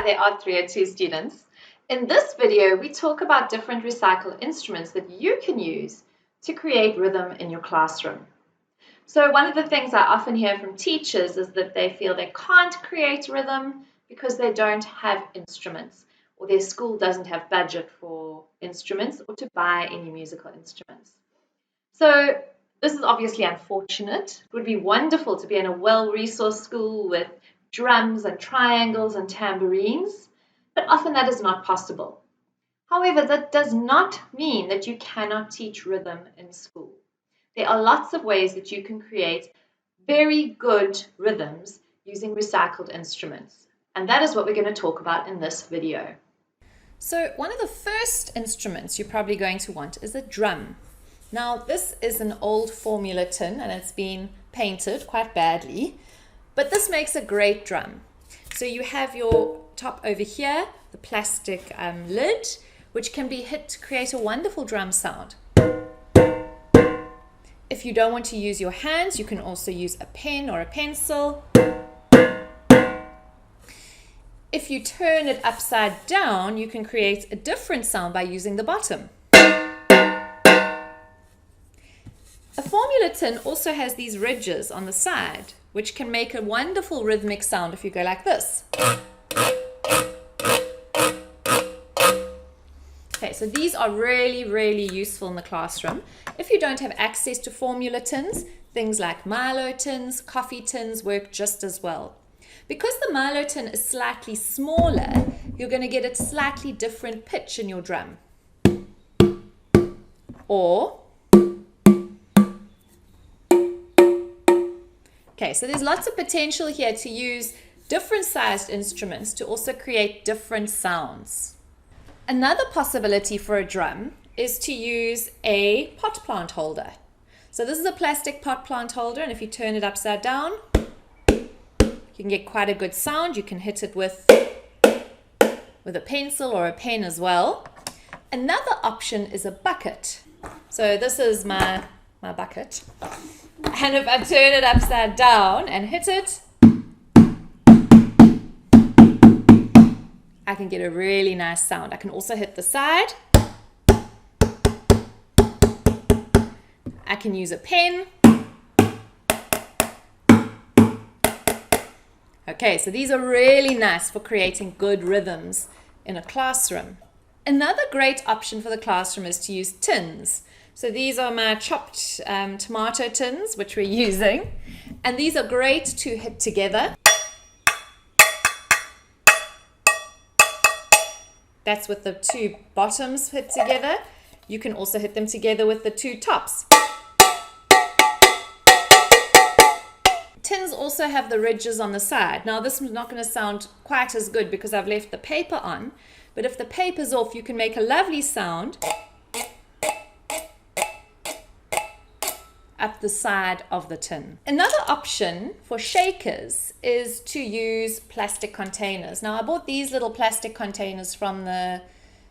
there, ART302 students. In this video, we talk about different recycled instruments that you can use to create rhythm in your classroom. So one of the things I often hear from teachers is that they feel they can't create rhythm because they don't have instruments, or their school doesn't have budget for instruments or to buy any musical instruments. So this is obviously unfortunate. It would be wonderful to be in a well-resourced school with drums and triangles and tambourines, but often that is not possible. However, that does not mean that you cannot teach rhythm in school. There are lots of ways that you can create very good rhythms using recycled instruments, and that is what we're going to talk about in this video. So one of the first instruments you're probably going to want is a drum. Now this is an old formula tin and it's been painted quite badly, but this makes a great drum. So you have your top over here, the plastic lid, which can be hit to create a wonderful drum sound. If you don't want to use your hands, you can also use a pen or a pencil. If you turn it upside down, you can create a different sound by using the bottom. A formula tin also has these ridges on the side, which can make a wonderful rhythmic sound if you go like this. Okay, so these are really useful in the classroom. If you don't have access to formula tins, things like Milo tins, coffee tins work just as well. Because the Milo tin is slightly smaller, you're going to get a slightly different pitch in your drum. Okay, so there's lots of potential here to use different sized instruments to also create different sounds. Another possibility for a drum is to use a pot plant holder. So this is a plastic pot plant holder, and if you turn it upside down, you can get quite a good sound. You can hit it with a pencil or a pen as well. Another option is a bucket. So this is my bucket. And if I turn it upside down and hit it, I can get a really nice sound. I can also hit the side. I can use a pen. Okay, so these are really nice for creating good rhythms in a classroom. Another great option for the classroom is to use tins. So these are my chopped tomato tins, which we're using. And these are great to hit together. That's with the two bottoms hit together. You can also hit them together with the two tops. Tins also have the ridges on the side. Now this is not going to sound quite as good because I've left the paper on, but if the paper's off, you can make a lovely sound up the side of the tin. Another option for shakers is to use plastic containers. Now I bought these little plastic containers from the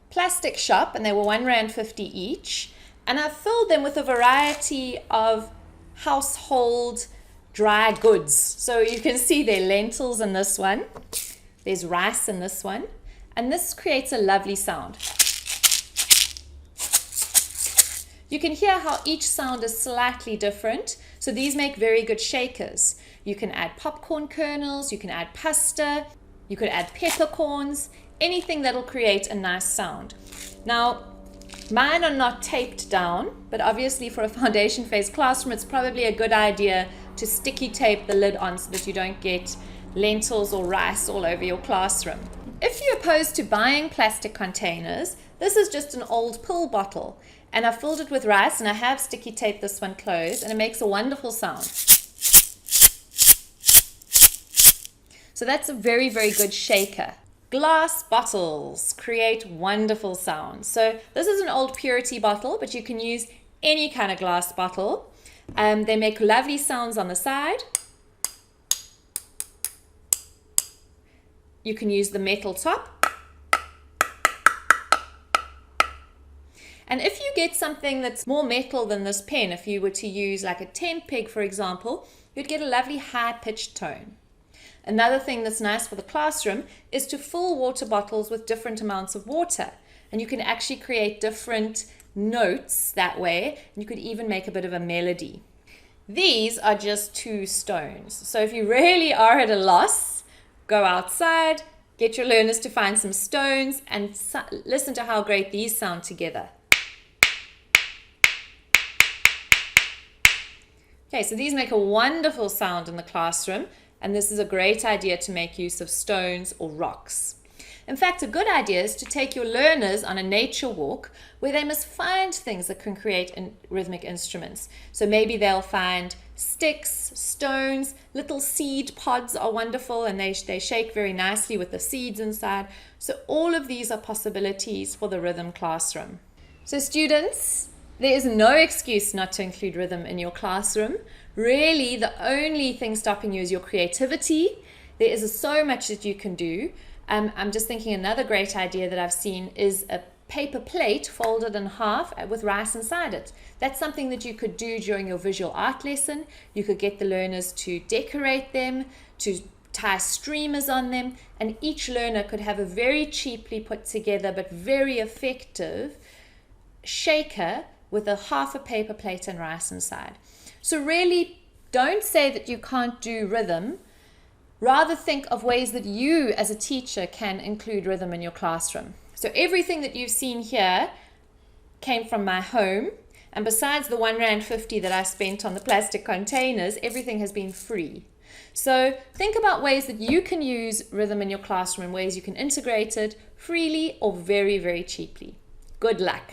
plastic shop and they were R1.50 each, and I filled them with a variety of household dry goods. So you can see there are lentils in this one, there's rice in this one, and this creates a lovely sound. You can hear how each sound is slightly different, so these make very good shakers. You can add popcorn kernels, you can add pasta, you could add peppercorns, anything that'll create a nice sound. Now, mine are not taped down, but obviously for a foundation phase classroom, it's probably a good idea to sticky tape the lid on so that you don't get lentils or rice all over your classroom. If you're opposed to buying plastic containers, this is just an old pill bottle. And I filled it with rice, and I have sticky taped this one closed, and it makes a wonderful sound. So that's a very good shaker. Glass bottles create wonderful sounds. So this is an old Purity bottle, but you can use any kind of glass bottle. They make lovely sounds on the side. You can use the metal top. And if you get something that's more metal than this pen, if you were to use like a tent peg, for example, you'd get a lovely high-pitched tone. Another thing that's nice for the classroom is to fill water bottles with different amounts of water. And you can actually create different notes that way. And you could even make a bit of a melody. These are just 2 stones. So if you really are at a loss, go outside, get your learners to find some stones and listen to how great these sound together. Okay, so these make a wonderful sound in the classroom, and this is a great idea to make use of stones or rocks. In fact, a good idea is to take your learners on a nature walk where they must find things that can create rhythmic instruments. So maybe they'll find sticks, stones, little seed pods are wonderful, and they shake very nicely with the seeds inside. So all of these are possibilities for the rhythm classroom. So students, there is no excuse not to include rhythm in your classroom. Really, the only thing stopping you is your creativity. There is so much that you can do. I'm just thinking another great idea that I've seen is a paper plate folded in half with rice inside it. That's something that you could do during your visual art lesson. You could get the learners to decorate them, to tie streamers on them, and each learner could have a very cheaply put together but very effective shaker with half a paper plate and rice inside. So really, don't say that you can't do rhythm. Rather think of ways that you as a teacher can include rhythm in your classroom. So everything that you've seen here came from my home, and besides the R1.50 that I spent on the plastic containers, everything has been free. So think about ways that you can use rhythm in your classroom and ways you can integrate it freely or very, very cheaply. Good luck.